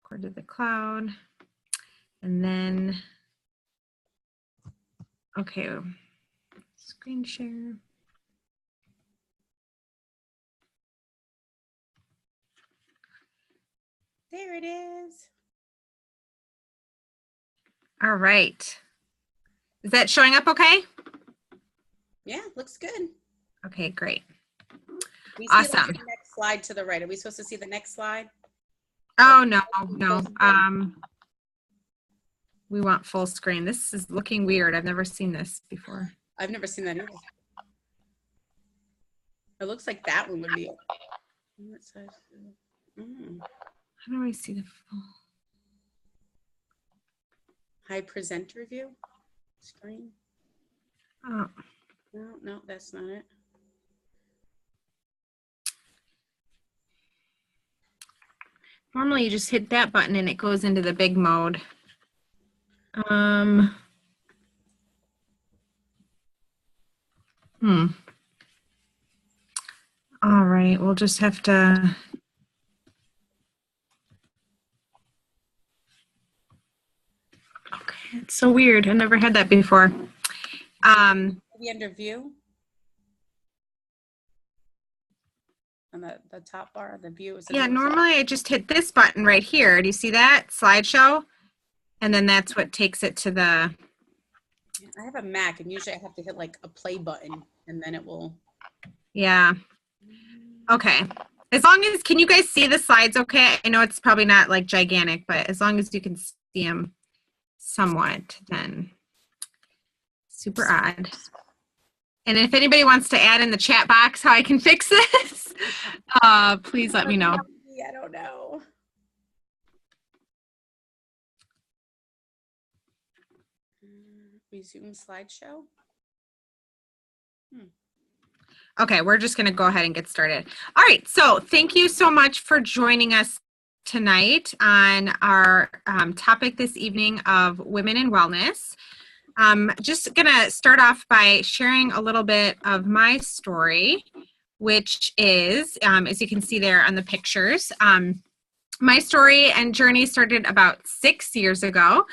record to the cloud. And then, okay, screen share. There it is. All right. Is that showing up okay? Yeah, looks good. Okay, great. We see Awesome. the next slide to the right. Are we supposed to see the next slide? Oh, no. We want full screen. This is looking weird. I've never seen this before. I've never seen that either. It looks like that one would be. How do I see the full? High presenter view screen. Oh. No, that's not it. Normally you just hit that button and it goes into the big mode. All right, we'll just have to. Okay, it's so weird. I never had that before. Maybe under view. On the top bar, the view is. Yeah, normally I just hit this button right here. Do you see that? Slideshow. And then that's what takes it to the. I have a Mac and usually I have to hit like a play button and then it will. Yeah. Okay. As long as, can you guys see the slides okay? I know it's probably not like gigantic, but as long as you can see them somewhat, then super odd. And if anybody wants to add in the chat box how I can fix this, please let me know. I don't know. Resume slideshow. Okay, we're just going to go ahead and get started. All right, so thank you so much for joining us tonight on our topic this evening of women in wellness. Just going to start off by sharing a little bit of my story, which is, as you can see there on the pictures, my story and journey started about 6 years ago.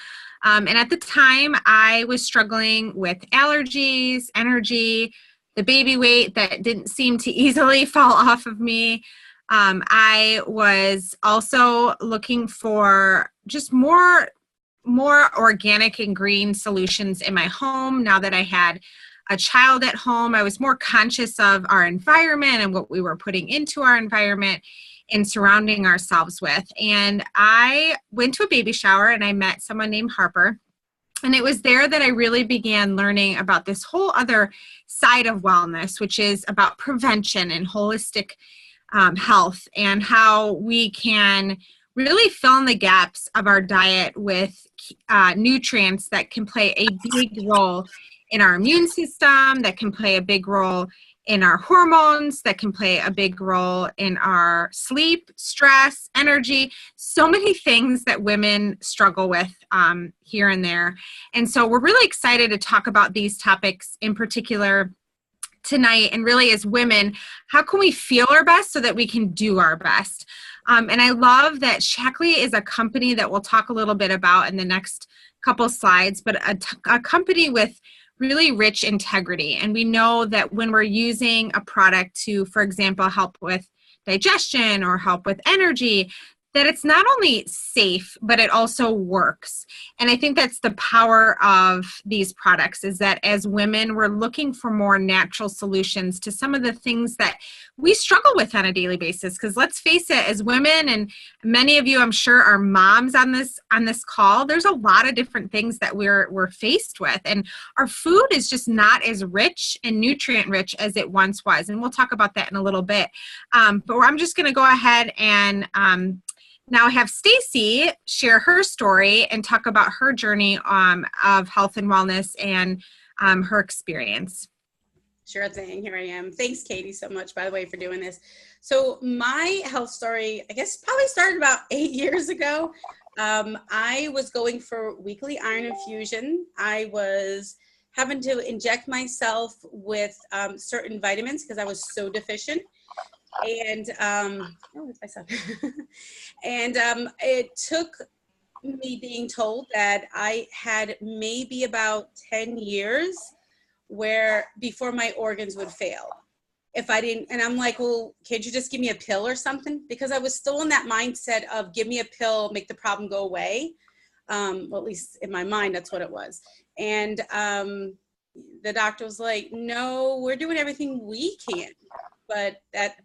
And at the time, I was struggling with allergies, energy, the baby weight that didn't seem to easily fall off of me. I was also looking for just more organic and green solutions in my home. Now that I had a child at home, I was more conscious of our environment and what we were putting into our environment and surrounding ourselves with. And I went to a baby shower and I met someone named Harper. And it was there that I really began learning about this whole other side of wellness, which is about prevention and holistic health, and how we can really fill in the gaps of our diet with nutrients that can play a big role in our immune system, that can play a big role in our hormones, that can play a big role in our sleep, stress, energy, so many things that women struggle with here and there. And so we're really excited to talk about these topics in particular tonight. And really, as women, how can we feel our best so that we can do our best? And I love that Shaklee is a company that we'll talk a little bit about in the next couple slides, but a company with really rich integrity. And we know that when we're using a product to, for example, help with digestion or help with energy, that it's not only safe, but it also works. And I think that's the power of these products, is that as women, we're looking for more natural solutions to some of the things that we struggle with on a daily basis. Because let's face it, as women, and many of you, I'm sure, are moms on this call, there's a lot of different things that we're faced with. And our food is just not as rich and nutrient rich as it once was. And we'll talk about that in a little bit. But I'm just going to go ahead and now I have Stacy share her story and talk about her journey of health and wellness and her experience. Sure thing. Here I am. Thanks, Katie, so much, by the way, for doing this. So my health story, I guess, probably started about 8 years ago. I was going for weekly iron infusion. I was having to inject myself with certain vitamins because I was so deficient. And oh, it's my son. And it took me being told that I had maybe about 10 years where before my organs would fail if I didn't. And I'm like, well, can't you just give me a pill or something? Because I was still in that mindset of give me a pill, make the problem go away. Well, at least in my mind, that's what it was. And the doctor was like, no, we're doing everything we can, but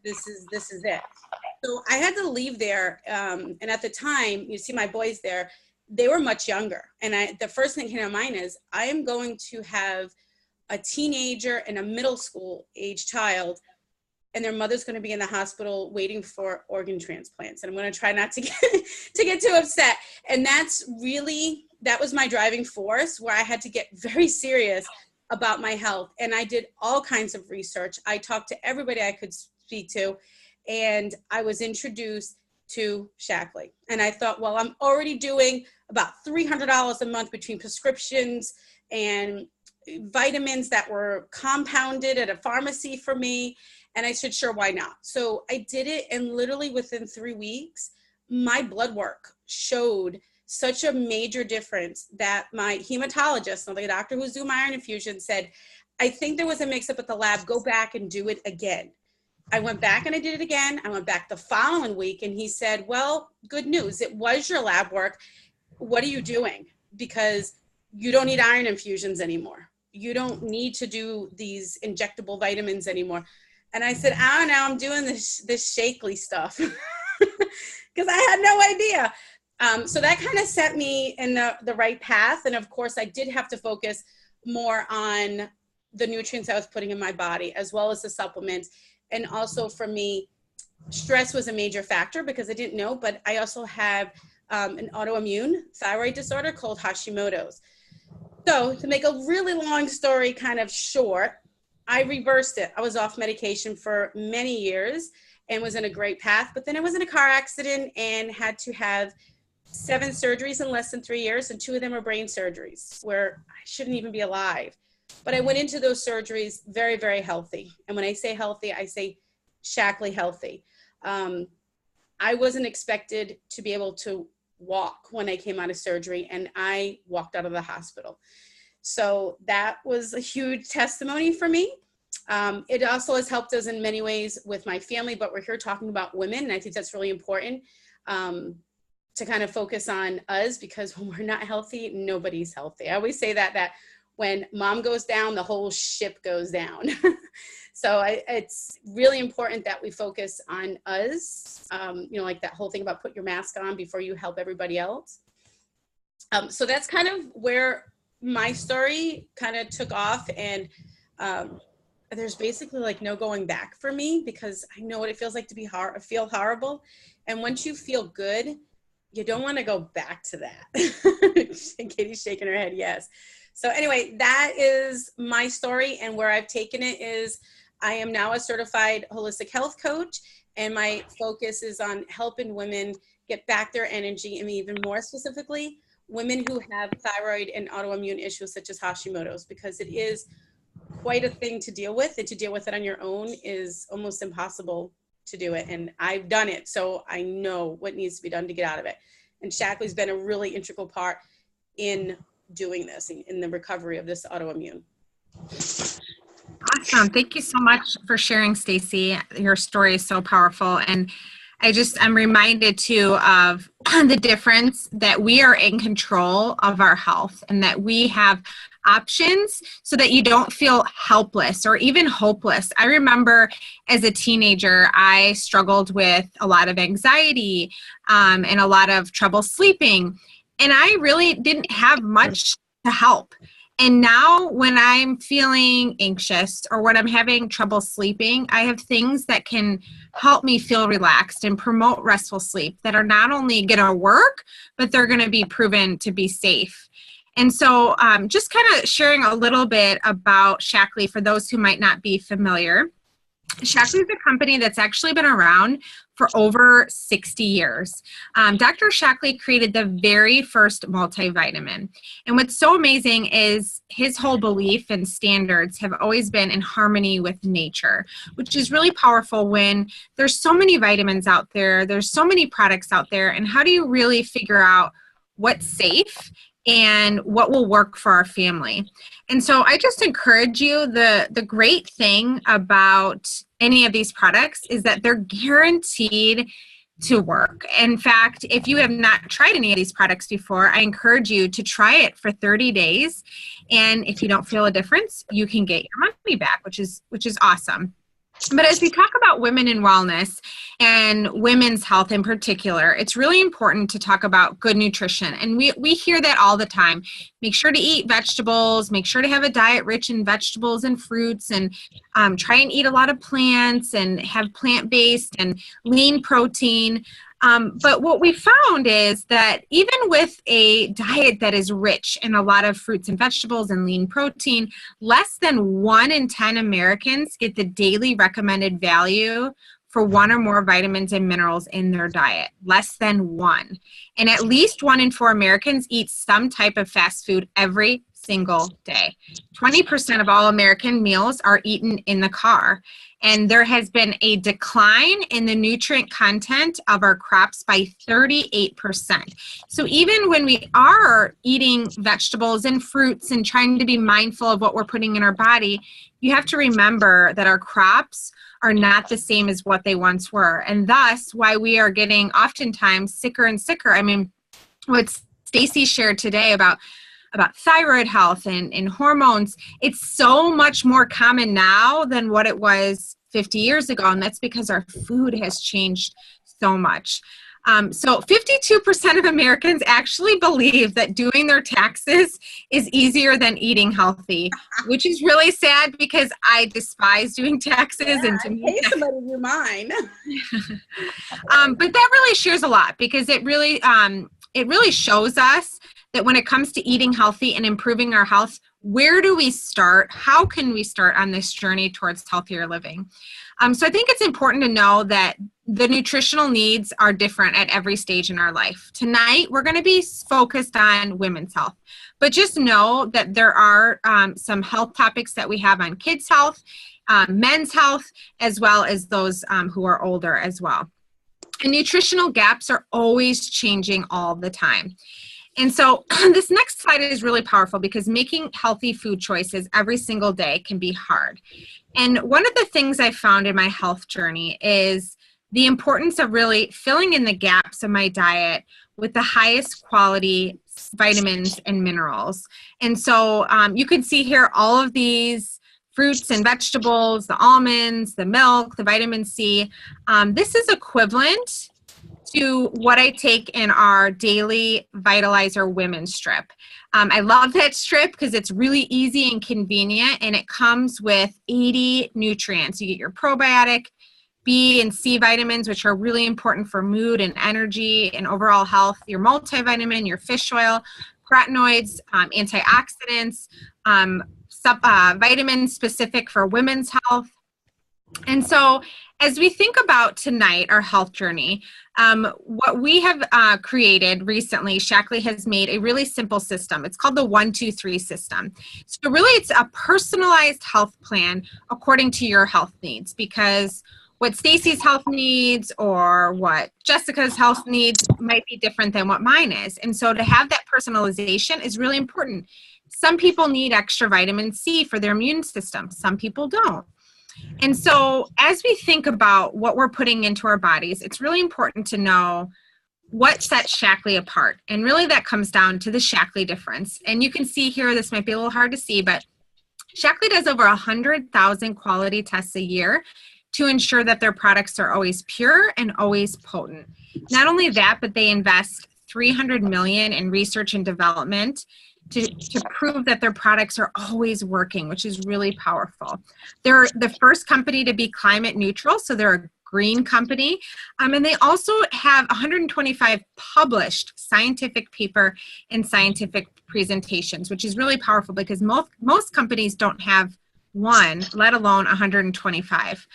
this is it. So I had to leave there. And at the time, you see my boys there, they were much younger. And the first thing that came to mind is I am going to have a teenager and a middle school age child, and their mother's going to be in the hospital waiting for organ transplants. And I'm going to try not to get too upset. And that was my driving force, where I had to get very serious about my health. And I did all kinds of research. I talked to everybody I could speak to, and I was introduced to Shaklee. And I thought, well, I'm already doing about $300 a month between prescriptions and vitamins that were compounded at a pharmacy for me. And I said, sure, why not? So I did it. And literally within 3 weeks, my blood work showed such a major difference that my hematologist, the doctor who's doing my iron infusion, said, I think there was a mix up at the lab. Go back and do it again. I went back and I did it again. I went back the following week and he said, well, good news. It was your lab work. What are you doing? Because you don't need iron infusions anymore. You don't need to do these injectable vitamins anymore. And I said, I don't know, I'm doing this Shaklee stuff because I had no idea. So that kind of set me in the right path. And of course, I did have to focus more on the nutrients I was putting in my body, as well as the supplements. And also for me, stress was a major factor because I didn't know, but I also have an autoimmune thyroid disorder called Hashimoto's. So to make a really long story kind of short, I reversed it. I was off medication for many years and was in a great path, but then I was in a car accident and had to have 7 surgeries in less than 3 years, and 2 of them were brain surgeries where I shouldn't even be alive. But I went into those surgeries very, very healthy. And when I say healthy, I say Shaklee healthy. I wasn't expected to be able to walk when I came out of surgery, and I walked out of the hospital. So that was a huge testimony for me. It also has helped us in many ways with my family, but we're here talking about women, and I think that's really important to kind of focus on us, because when we're not healthy, nobody's healthy. I always say that when mom goes down, the whole ship goes down. So it's really important that we focus on us, like that whole thing about put your mask on before you help everybody else. So that's kind of where my story kind of took off, and there's basically like no going back for me, because I know what it feels like to feel horrible. And once you feel good, you don't want to go back to that. And Katie's shaking her head, yes. So anyway, that is my story, and where I've taken it is I am now a certified holistic health coach, and my focus is on helping women get back their energy, and even more specifically, women who have thyroid and autoimmune issues such as Hashimoto's, because it is quite a thing to deal with, and to deal with it on your own is almost impossible to do it. And I've done it, so I know what needs to be done to get out of it. And Shaklee's been a really integral part in doing this, in the recovery of this autoimmune. Awesome. Thank you so much for sharing, Stacy. Your story is so powerful. And I'm reminded too of the difference that we are in control of our health, and that we have options so that you don't feel helpless or even hopeless. I remember as a teenager, I struggled with a lot of anxiety and a lot of trouble sleeping, and I really didn't have much to help. And now when I'm feeling anxious or when I'm having trouble sleeping, I have things that can help me feel relaxed and promote restful sleep that are not only going to work, but they're going to be proven to be safe. And so just kind of sharing a little bit about Shaklee for those who might not be familiar. Shaklee is a company that's actually been around for over 60 years. Dr. Shaklee created the very first multivitamin. And what's so amazing is his whole belief and standards have always been in harmony with nature, which is really powerful when there's so many vitamins out there, there's so many products out there, and how do you really figure out what's safe and what will work for our family? And so I just encourage you, the great thing about any of these products is that they're guaranteed to work. In fact, if you have not tried any of these products before, I encourage you to try it for 30 days. And if you don't feel a difference, you can get your money back, which is awesome. But as we talk about women in wellness and women's health in particular, it's really important to talk about good nutrition. And we hear that all the time. Make sure to eat vegetables, make sure to have a diet rich in vegetables and fruits, and try and eat a lot of plants and have plant-based and lean protein. But what we found is that even with a diet that is rich in a lot of fruits and vegetables and lean protein, less than 1 in 10 Americans get the daily recommended value for 1 or more vitamins and minerals in their diet. Less than 1. And at least 1 in 4 Americans eat some type of fast food every single day. 20% of all American meals are eaten in the car. And there has been a decline in the nutrient content of our crops by 38%. So even when we are eating vegetables and fruits and trying to be mindful of what we're putting in our body, you have to remember that our crops are not the same as what they once were. And thus why we are getting oftentimes sicker and sicker. I mean, what Stacy shared today about thyroid health and hormones, it's so much more common now than what it was 50 years ago. And that's because our food has changed so much. So 52% of Americans actually believe that doing their taxes is easier than eating healthy, which is really sad because I despise doing taxes. Yeah, and to me, pay somebody to do mine. But that really shares a lot because it really shows us that when it comes to eating healthy and improving our health, where do we start? How can we start on this journey towards healthier living? So I think it's important to know that the nutritional needs are different at every stage in our life. Tonight, we're going to be focused on women's health, but just know that there are some health topics that we have on kids' health, men's health, as well as those who are older as well. And nutritional gaps are always changing all the time. And so this next slide is really powerful because making healthy food choices every single day can be hard. And one of the things I found in my health journey is the importance of really filling in the gaps of my diet with the highest quality vitamins and minerals. And so you can see here all of these fruits and vegetables, the almonds, the milk, the vitamin C. This is equivalent to what I take in our daily Vitalizer Women's strip. I love that strip because it's really easy and convenient, and it comes with 80 nutrients. You get your probiotic, B and C vitamins, which are really important for mood and energy and overall health, your multivitamin, your fish oil, carotenoids, antioxidants, vitamins specific for women's health. And so as we think about tonight, our health journey, what we have created recently, Shaklee has made a really simple system. It's called the 1-2-3 system. So really it's a personalized health plan according to your health needs, because what Stacy's health needs or what Jessica's health needs might be different than what mine is. And so to have that personalization is really important. Some people need extra vitamin C for their immune system. Some people don't. And so as we think about what we're putting into our bodies, it's really important to know what sets Shaklee apart. And really that comes down to the Shaklee difference. And you can see here, this might be a little hard to see, but Shaklee does over 100,000 quality tests a year to ensure that their products are always pure and always potent. Not only that, but they invest $300 million in research and development to prove that their products are always working, which is really powerful. They're the first company to be climate neutral, so they're a green company. And they also have 125 published scientific paper and scientific presentations, which is really powerful because most companies don't have one, let alone 125.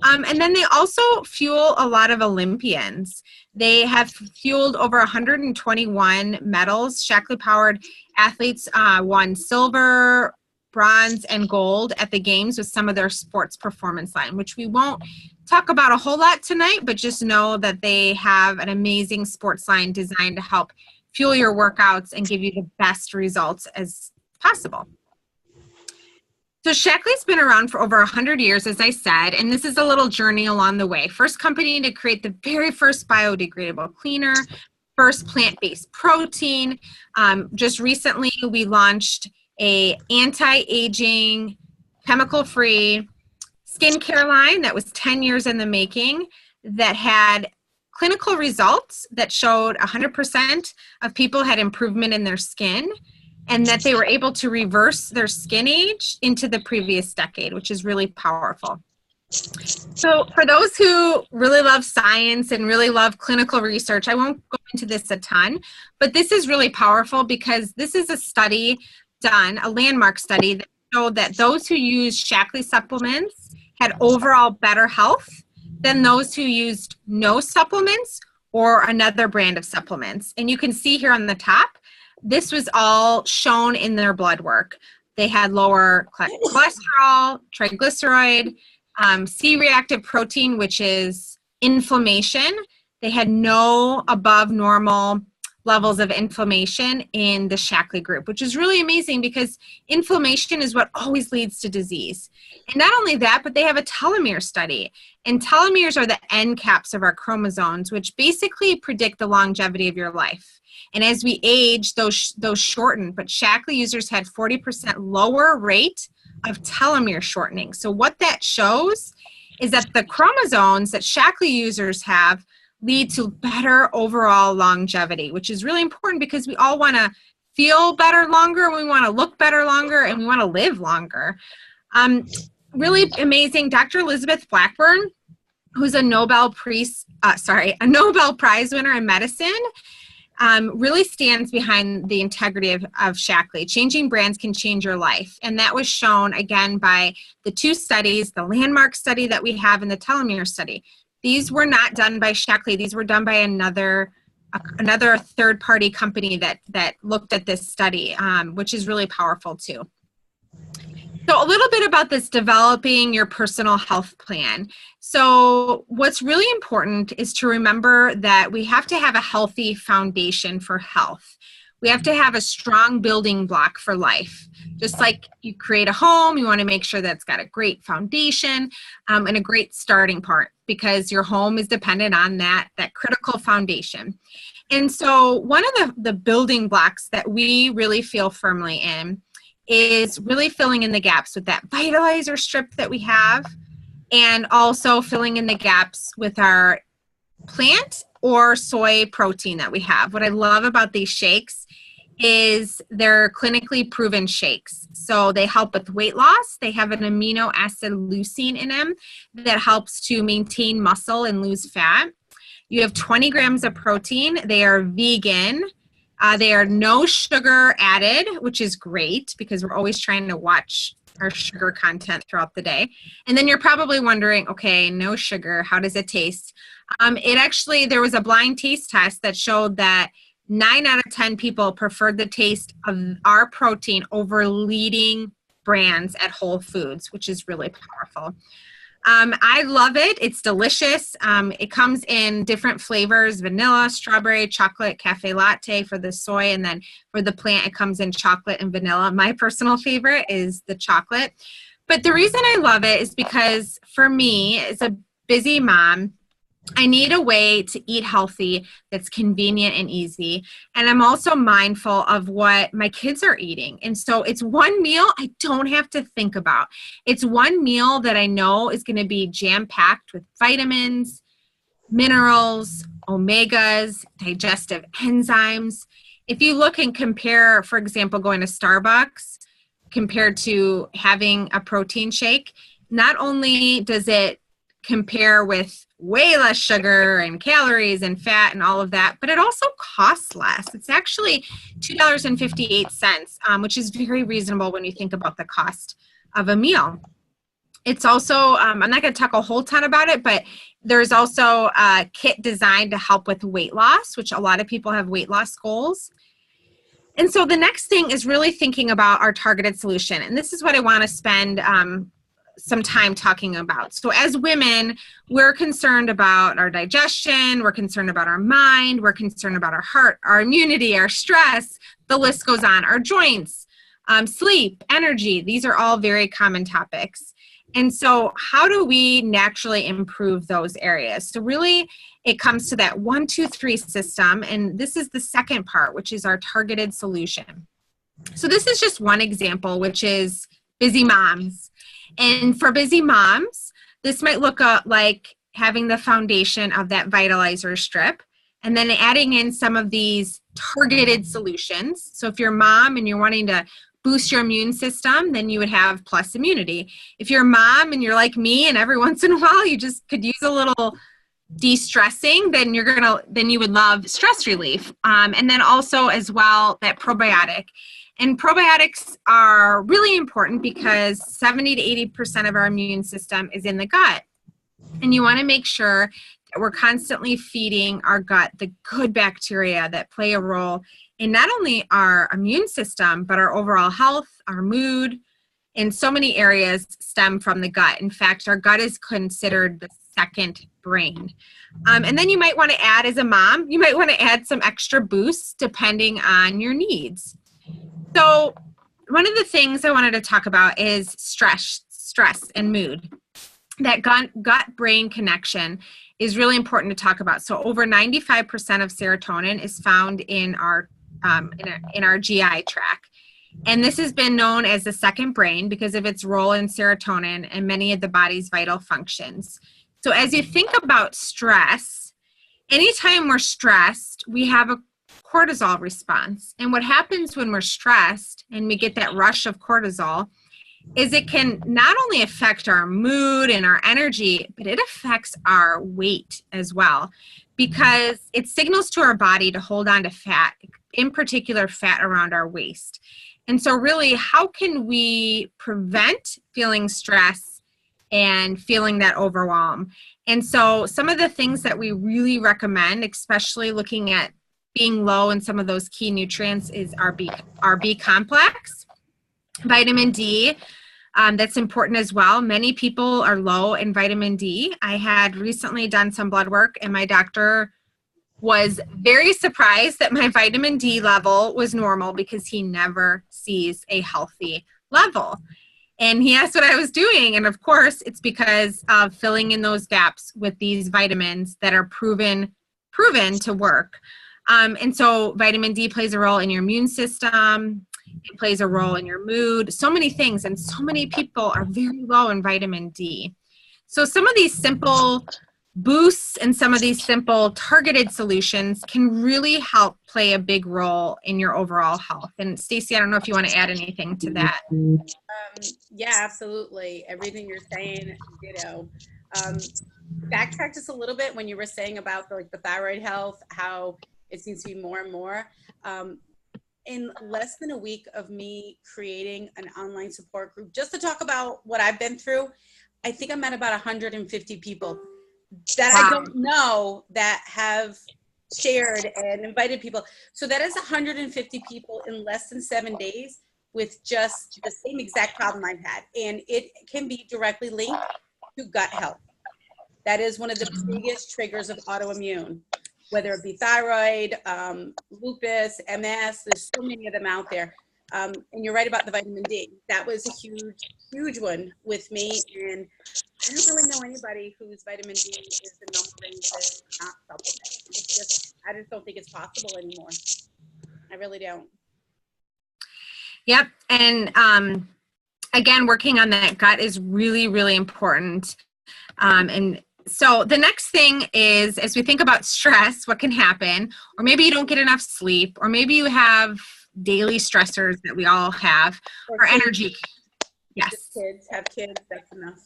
And then they also fuel a lot of Olympians. They have fueled over 121 medals. Shaklee-powered athletes won silver, bronze, and gold at the games with some of their sports performance line, which we won't talk about a whole lot tonight, but just know that they have an amazing sports line designed to help fuel your workouts and give you the best results as possible. So Shaklee's been around for over 100 years, as I said, and this is a little journey along the way. First company to create the very first biodegradable cleaner, first plant-based protein. Just recently, we launched a anti-aging, chemical-free skincare line that was 10 years in the making that had clinical results that showed 100% of people had improvement in their skin and that they were able to reverse their skin age into the previous decade, which is really powerful. So for those who really love science and really love clinical research, I won't go into this a ton, but this is really powerful because this is a study done, a landmark study that showed that those who used Shaklee supplements had overall better health than those who used no supplements or another brand of supplements. And you can see here on the top, this was all shown in their blood work. They had lower cholesterol, triglyceride, C-reactive protein, which is inflammation. They had no above normal levels of inflammation in the Shaklee group, which is really amazing because inflammation is what always leads to disease. And not only that, but they have a telomere study. And telomeres are the end caps of our chromosomes, which basically predict the longevity of your life. And as we age, those shorten, but Shaklee users had 40% lower rate of telomere shortening. So what that shows is that the chromosomes that Shaklee users have lead to better overall longevity, which is really important because we all want to feel better longer, we want to look better longer, and we want to live longer. Really amazing. Dr. Elizabeth Blackburn, who's a Nobel Prize winner in medicine, really stands behind the integrity of Shaklee. Changing brands can change your life. And that was shown again by the two studies, the landmark study that we have and the telomere study. These were not done by Shaklee. These were done by another third-party company that looked at this study, which is really powerful too. So a little bit about this developing your personal health plan. So what's really important is to remember that we have to have a healthy foundation for health. We have to have a strong building block for life. Just like you create a home, you want to make sure that it's got a great foundation and a great starting part because your home is dependent on that critical foundation. And so one of the building blocks that we really feel firmly in is really filling in the gaps with that vitalizer strip that we have and also filling in the gaps with our plant or soy protein that we have. What I love about these shakes is they're clinically proven shakes. So they help with weight loss. They have an amino acid leucine in them that helps to maintain muscle and lose fat. You have 20 grams of protein. They are vegan. They are no sugar added, which is great because we're always trying to watch our sugar content throughout the day. And then you're probably wondering, okay, no sugar, how does it taste? There was a blind taste test that showed that 9 out of 10 people preferred the taste of our protein over leading brands at Whole Foods, which is really powerful. I love it. It's delicious. It comes in different flavors, vanilla, strawberry, chocolate, cafe latte for the soy, and then for the plant, it comes in chocolate and vanilla. My personal favorite is the chocolate. But the reason I love it is because for me, as a busy mom, I need a way to eat healthy that's convenient and easy. And I'm also mindful of what my kids are eating. And so it's one meal I don't have to think about. It's one meal that I know is going to be jam-packed with vitamins, minerals, omegas, digestive enzymes. If you look and compare, for example, going to Starbucks compared to having a protein shake, not only does it compare with way less sugar and calories and fat and all of that, but it also costs less. It's actually $2.58, which is very reasonable when you think about the cost of a meal. It's also, I'm not going to talk a whole ton about it, but there's also a kit designed to help with weight loss, which a lot of people have weight loss goals. And so the next thing is really thinking about our targeted solution. And this is what I want to spend some time talking about. So as women, we're concerned about our digestion, we're concerned about our mind, we're concerned about our heart, our immunity, our stress, the list goes on, our joints, sleep, energy. These are all very common topics. And so how do we naturally improve those areas? So really it comes to that 1, 2, 3 system. And this is the second part, which is our targeted solution. So this is just one example, which is busy moms. And for busy moms, this might look like having the foundation of that vitalizer strip and then adding in some of these targeted solutions. So if you're a mom and you're wanting to boost your immune system, then you would have Plus Immunity. If you're a mom and you're like me and every once in a while you just could use a little de-stressing, then you would love Stress Relief. And then also as well that probiotic. And probiotics are really important because 70 to 80% of our immune system is in the gut. And you want to make sure that we're constantly feeding our gut the good bacteria that play a role in not only our immune system, but our overall health, our mood, and so many areas stem from the gut. In fact, our gut is considered the second brain. And then you might want to add, as a mom, you might want to add some extra boosts depending on your needs. So one of the things I wanted to talk about is stress and mood. That gut-brain connection is really important to talk about. So over 95% of serotonin is found in our GI tract. And this has been known as the second brain because of its role in serotonin and many of the body's vital functions. So as you think about stress, anytime we're stressed, we have a cortisol response. And what happens when we're stressed and we get that rush of cortisol is it can not only affect our mood and our energy, but it affects our weight as well because it signals to our body to hold on to fat, in particular fat around our waist. And so really, how can we prevent feeling stress and feeling that overwhelm? And so some of the things that we really recommend, especially looking at being low in some of those key nutrients, is our B complex, vitamin D. That's important as well. Many people are low in vitamin D. I had recently done some blood work and my doctor was very surprised that my vitamin D level was normal because he never sees a healthy level. And he asked what I was doing. And of course, it's because of filling in those gaps with these vitamins that are proven to work. And so vitamin D plays a role in your immune system. It plays a role in your mood, so many things. And so many people are very low in vitamin D. So some of these simple boosts and some of these simple targeted solutions can really help play a big role in your overall health. And Stacey, I don't know if you want to add anything to that. Yeah, absolutely. Everything you're saying, ditto. Backtrack just a little bit when you were saying about the thyroid health, how it seems to be more and more. In less than a week of me creating an online support group just to talk about what I've been through, I think I'm at about 150 people that I don't know that have shared and invited people. So that is 150 people in less than 7 days with just the same exact problem I've had. And it can be directly linked to gut health. That is one of the biggest triggers of autoimmune, whether it be thyroid, lupus, MS, there's so many of them out there. And you're right about the vitamin D. That was a huge one with me. And I don't really know anybody whose vitamin D is the number range that is not supplement. I just don't think it's possible anymore. I really don't. Yep. And again, working on that gut is really, really important. And so the next thing is, as we think about stress, what can happen, or maybe you don't get enough sleep, or maybe you have daily stressors that we all have, or energy. Yes. Just kids, have kids, that's enough.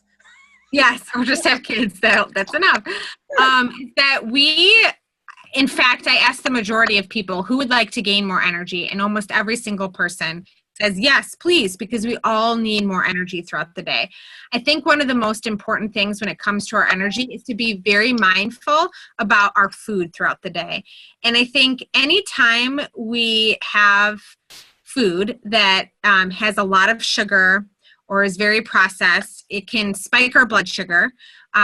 Yes, or just have kids, that's enough. That we, in fact, I asked the majority of people who would like to gain more energy, and almost every single person says, yes, please, because we all need more energy throughout the day. I think one of the most important things when it comes to our energy is to be very mindful about our food throughout the day. And I think anytime we have food that has a lot of sugar or is very processed, it can spike our blood sugar,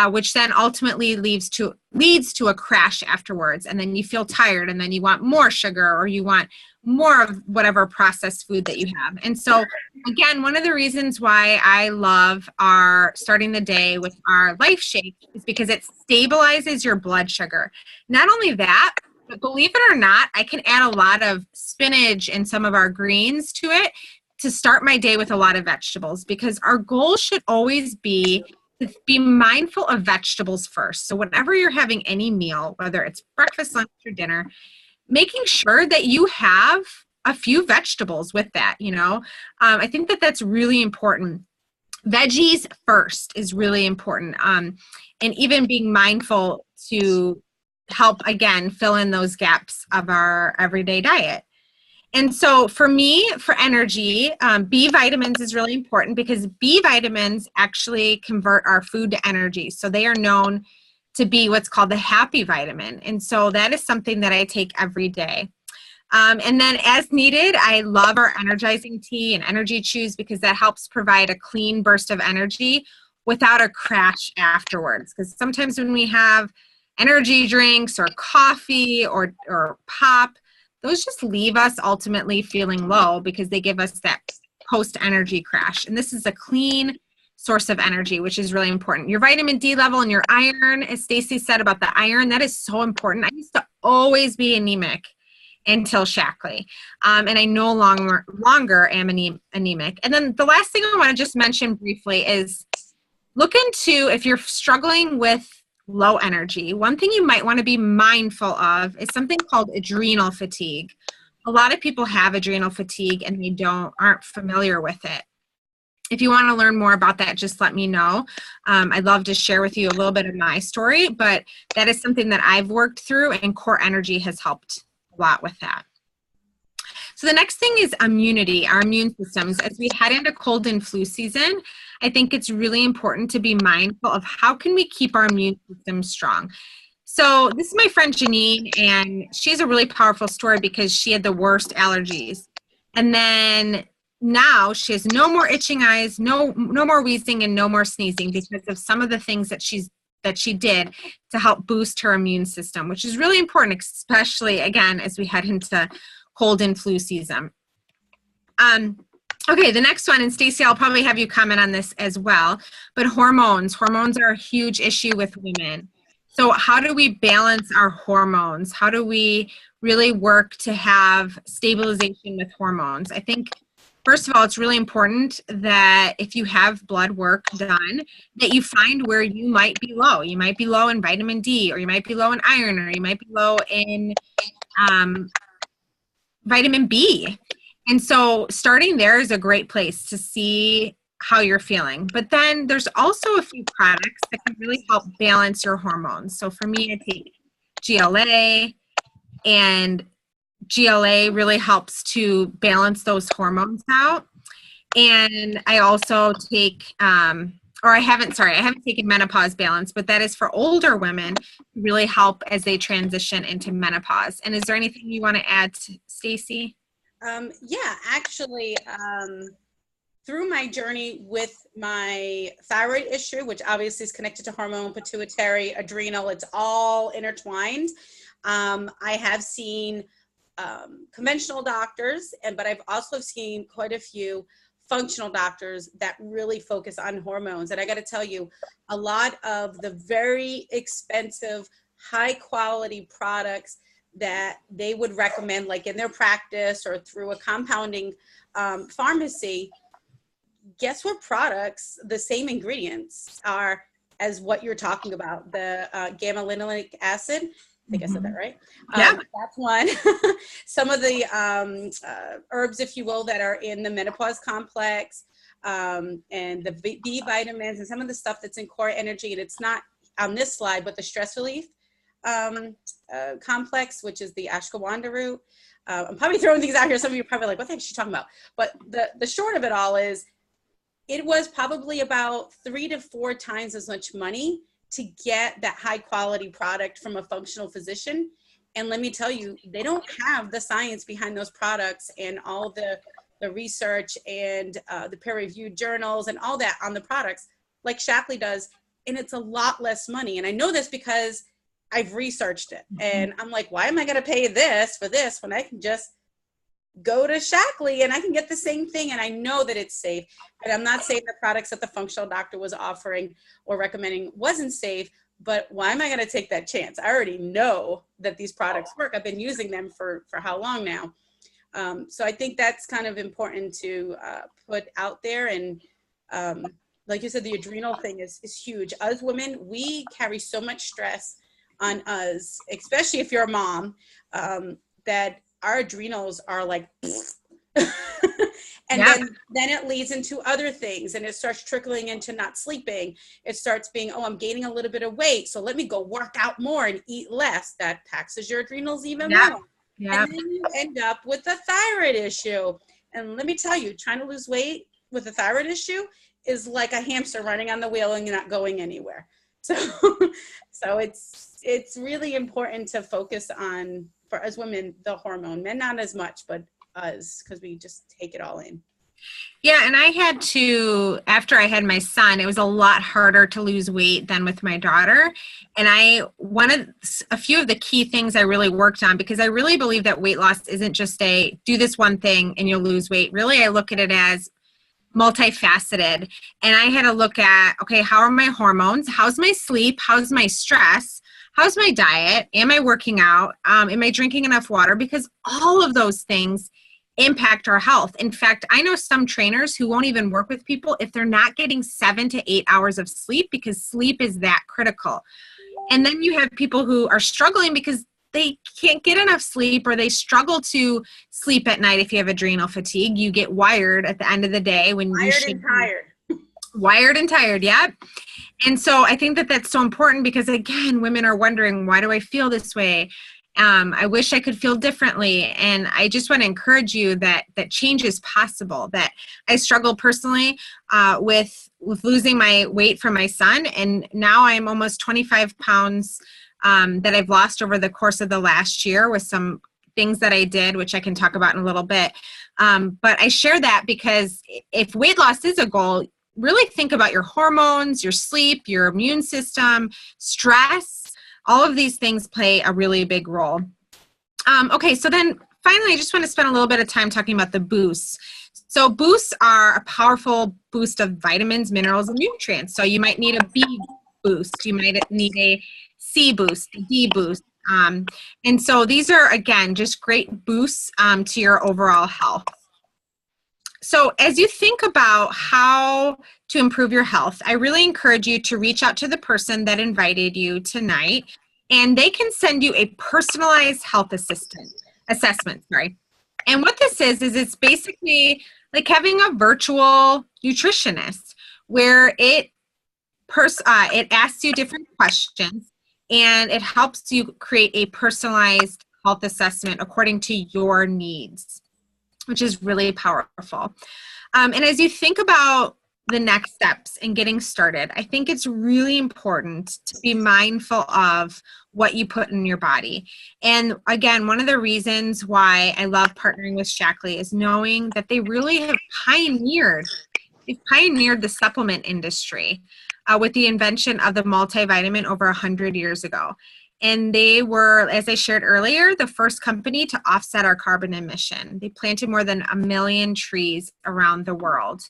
which then ultimately leads to a crash afterwards. And then you feel tired, and then you want more sugar, or you want more of whatever processed food that you have. And so again, one of the reasons why I love our starting the day with our Life Shake is because it stabilizes your blood sugar. Not only that, but believe it or not, I can add a lot of spinach and some of our greens to it to start my day with a lot of vegetables, because our goal should always be to be mindful of vegetables first. So whenever you're having any meal, whether it's breakfast, lunch, or dinner, making sure that you have a few vegetables with that, I think that that's really important. Veggies first is really important. And even being mindful to help, again, fill in those gaps of our everyday diet. And so for me, for energy, B vitamins is really important because B vitamins actually convert our food to energy. So they are known to be what's called the happy vitamin. And so that is something that I take every day. And then as needed, I love our energizing tea and energy chews because that helps provide a clean burst of energy without a crash afterwards. Because sometimes when we have energy drinks or coffee or pop, those just leave us ultimately feeling low because they give us that post-energy crash. And this is a clean source of energy, which is really important. Your vitamin D level and your iron, as Stacy said about the iron, that is so important. I used to always be anemic until Shaklee. And I no longer am anemic. And then the last thing I want to just mention briefly is look into if you're struggling with low energy. One thing you might want to be mindful of is something called adrenal fatigue. A lot of people have adrenal fatigue and they aren't familiar with it. If you want to learn more about that, just let me know. I'd love to share with you a little bit of my story, but that is something that I've worked through, and Core Energy has helped a lot with that. So the next thing is immunity, our immune systems. As we head into cold and flu season, I think it's really important to be mindful of how can we keep our immune system strong. So this is my friend Janine, and she has a really powerful story because she had the worst allergies. And then now she has no more itching eyes, no more wheezing, and no more sneezing because of some of the things that she did to help boost her immune system, which is really important, especially, again, as we head into cold and flu season. Okay, the next one, and Stacy, I'll probably have you comment on this as well, but hormones. Hormones are a huge issue with women. So how do we balance our hormones? How do we really work to have stabilization with hormones? I think, first of all, it's really important that if you have blood work done, that you find where you might be low. You might be low in vitamin D, or you might be low in iron, or you might be low in vitamin B. And so starting there is a great place to see how you're feeling. But then there's also a few products that can really help balance your hormones. So for me, I take GLA, and GLA really helps to balance those hormones out. And I also take, I haven't taken Menopause Balance, but that is for older women to really help as they transition into menopause. And is there anything you want to add, Stacy? Yeah, actually, through my journey with my thyroid issue, which obviously is connected to hormone, pituitary, adrenal, it's all intertwined. I have seen conventional doctors, but I've also seen quite a few functional doctors that really focus on hormones. And I got to tell you, a lot of the very expensive, high quality products that they would recommend, like in their practice or through a compounding pharmacy, guess what products, the same ingredients are as what you're talking about, the gamma-linolenic acid. I think I said that right. Yeah. That's one. Some of the herbs, if you will, that are in the menopause complex, and the B vitamins, and some of the stuff that's in Core Energy, and it's not on this slide, but the stress relief complex, which is the ashwagandha root. I'm probably throwing things out here. Some of you are probably like, what the heck is she talking about? But the short of it all is, it was probably about 3 to 4 times as much money to get that high quality product from a functional physician. And let me tell you, they don't have the science behind those products and all the research and the peer-reviewed journals and all that on the products like Shaklee does. And it's a lot less money. And I know this because I've researched it. And I'm like, why am I going to pay this for this when I can just go to Shaklee and I can get the same thing? And I know that it's safe. And I'm not saying the products that the functional doctor was offering or recommending wasn't safe, but why am I going to take that chance? I already know that these products work. I've been using them for how long now? So I think that's kind of important to put out there. And like you said, the adrenal thing is huge. Us women, we carry so much stress on us, especially if you're a mom, that our adrenals are like, and then it leads into other things, and it starts trickling into not sleeping. It starts being, oh, I'm gaining a little bit of weight, so let me go work out more and eat less. That taxes your adrenals even more. And then you end up with a thyroid issue. And let me tell you, trying to lose weight with a thyroid issue is like a hamster running on the wheel and you're not going anywhere. So it's really important to focus on, for us women, the hormone. Men not as much, but us, because we just take it all in. Yeah, and I had to, after I had my son, it was a lot harder to lose weight than with my daughter. And a few of the key things I really worked on, because I really believe that weight loss isn't just do this one thing and you'll lose weight. Really, I look at it as multifaceted. And I had to look at, okay, how are my hormones? How's my sleep? How's my stress? How's my diet? Am I working out? Am I drinking enough water? Because all of those things impact our health. In fact, I know some trainers who won't even work with people if they're not getting 7 to 8 hours of sleep, because sleep is that critical. And then you have people who are struggling because they can't get enough sleep, or they struggle to sleep at night. If you have adrenal fatigue, you get wired at the end of the day when you should be wired and tired. Yeah. And so I think that that's so important, because again, women are wondering, why do I feel this way? I wish I could feel differently. And I just want to encourage you that change is possible. That I struggle personally with losing my weight for my son. And now I'm almost 25 pounds that I've lost over the course of the last year with some things that I did, which I can talk about in a little bit. But I share that because if weight loss is a goal, really think about your hormones, your sleep, your immune system, stress. All of these things play a really big role. Okay, so then finally, I just want to spend a little bit of time talking about the boosts. So boosts are a powerful boost of vitamins, minerals, and nutrients. So you might need a B boost. You might need a C boost, D boost. And so these are, again, just great boosts to your overall health. So as you think about how to improve your health, I really encourage you to reach out to the person that invited you tonight, and they can send you a personalized health assessment. And what this is it's basically like having a virtual nutritionist, where it asks you different questions, and it helps you create a personalized health assessment according to your needs, which is really powerful. And as you think about the next steps in getting started, I think it's really important to be mindful of what you put in your body. And again, one of the reasons why I love partnering with Shaklee is knowing that they really have pioneered the supplement industry with the invention of the multivitamin over 100 years ago. And they were, as I shared earlier, the first company to offset our carbon emission. They planted more than 1 million trees around the world.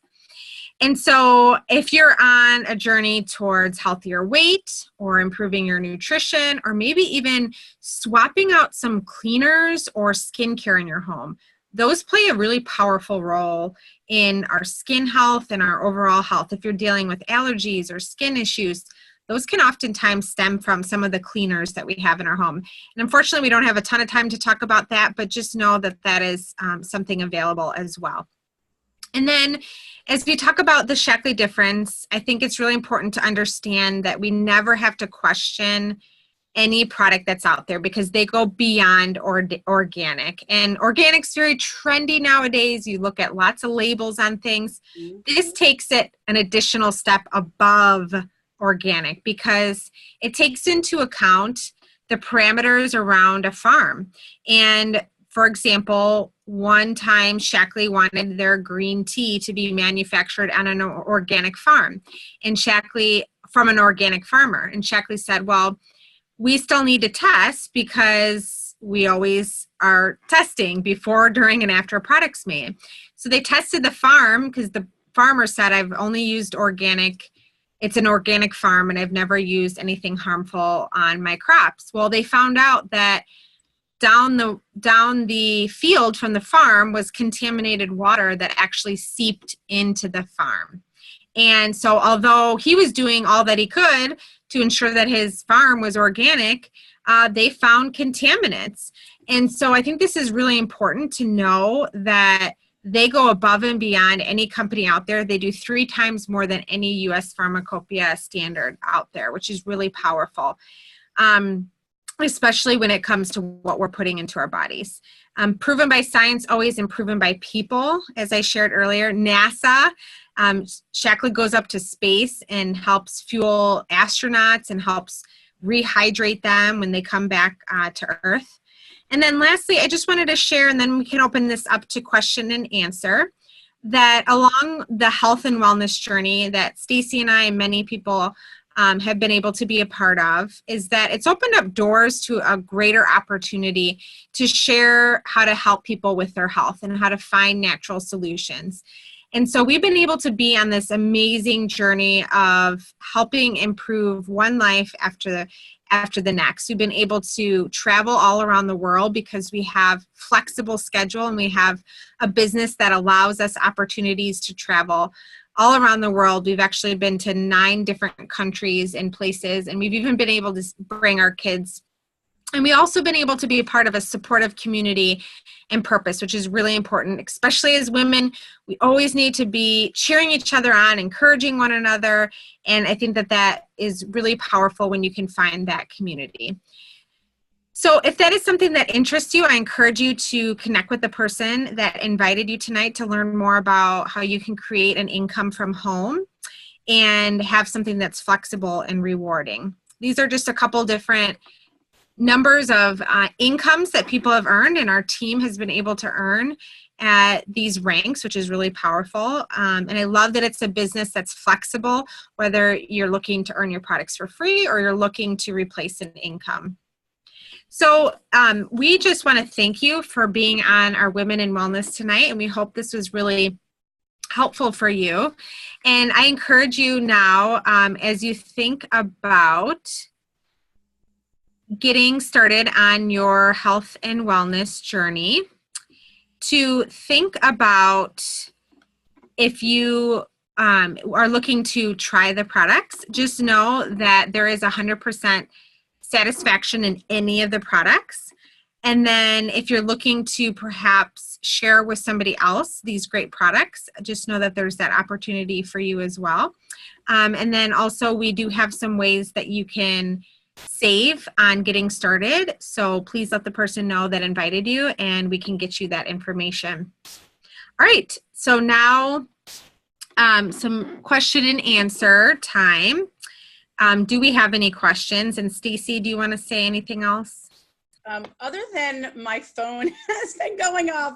And so if you're on a journey towards healthier weight, or improving your nutrition, or maybe even swapping out some cleaners or skincare in your home, those play a really powerful role in our skin health and our overall health. If you're dealing with allergies or skin issues, those can oftentimes stem from some of the cleaners that we have in our home. And unfortunately, we don't have a ton of time to talk about that, but just know that that is something available as well. And then as we talk about the Shaklee difference, I think it's really important to understand that we never have to question any product that's out there because they go beyond organic. And organic's very trendy nowadays. You look at lots of labels on things. This takes it an additional step above organic because it takes into account the parameters around a farm. And for example, one time Shaklee wanted their green tea to be manufactured on an organic farm, and Shaklee from an organic farmer. And Shaklee said, well, we still need to test because we always are testing before, during, and after a product's made. So they tested the farm because the farmer said, I've only used organic. It's an organic farm and I've never used anything harmful on my crops. Well, they found out that down the field from the farm was contaminated water that actually seeped into the farm. And so although he was doing all that he could to ensure that his farm was organic, they found contaminants. And so I think this is really important to know that they go above and beyond any company out there. They do 3 times more than any U.S. pharmacopoeia standard out there, which is really powerful. Especially when it comes to what we're putting into our bodies. Proven by science always and proven by people. As I shared earlier, NASA, Shaklee goes up to space and helps fuel astronauts and helps rehydrate them when they come back to Earth. And then lastly, I just wanted to share, and then we can open this up to question and answer, that along the health and wellness journey that Stacy and I and many people have been able to be a part of, is that it's opened up doors to a greater opportunity to share how to help people with their health and how to find natural solutions. And so we've been able to be on this amazing journey of helping improve one life after the next. We've been able to travel all around the world because we have flexible schedule and we have a business that allows us opportunities to travel all around the world. We've actually been to 9 different countries and places, and we've even been able to bring our kids. And we also been able to be a part of a supportive community and purpose, which is really important, especially as women. We always need to be cheering each other on, encouraging one another. And I think that that is really powerful when you can find that community. So if that is something that interests you, I encourage you to connect with the person that invited you tonight to learn more about how you can create an income from home and have something that's flexible and rewarding. These are just a couple different numbers of incomes that people have earned and our team has been able to earn at these ranks, which is really powerful. And I love that it's a business that's flexible, whether you're looking to earn your products for free or you're looking to replace an income. So we just want to thank you for being on our Women in Wellness tonight, and we hope this was really helpful for you. And I encourage you now, as you think about getting started on your health and wellness journey, to think about if you are looking to try the products. Just know that there is 100% satisfaction in any of the products. And then if you're looking to perhaps share with somebody else these great products, just know that there's that opportunity for you as well. And then also we do have some ways that you can save on getting started. So please let the person know that invited you and we can get you that information. All right, so now some question and answer time. Do we have any questions? And Stacy, do you want to say anything else? Other than my phone has been going off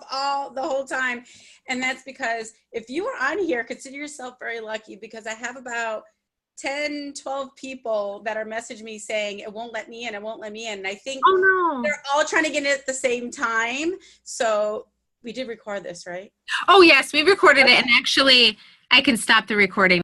the whole time. And that's because if you are on here, consider yourself very lucky, because I have about 10, 12 people that are messaging me saying it won't let me in, it won't let me in. And I think they're all trying to get in at the same time. So we did record this, right? Oh, yes, we recorded it. And actually, I can stop the recording.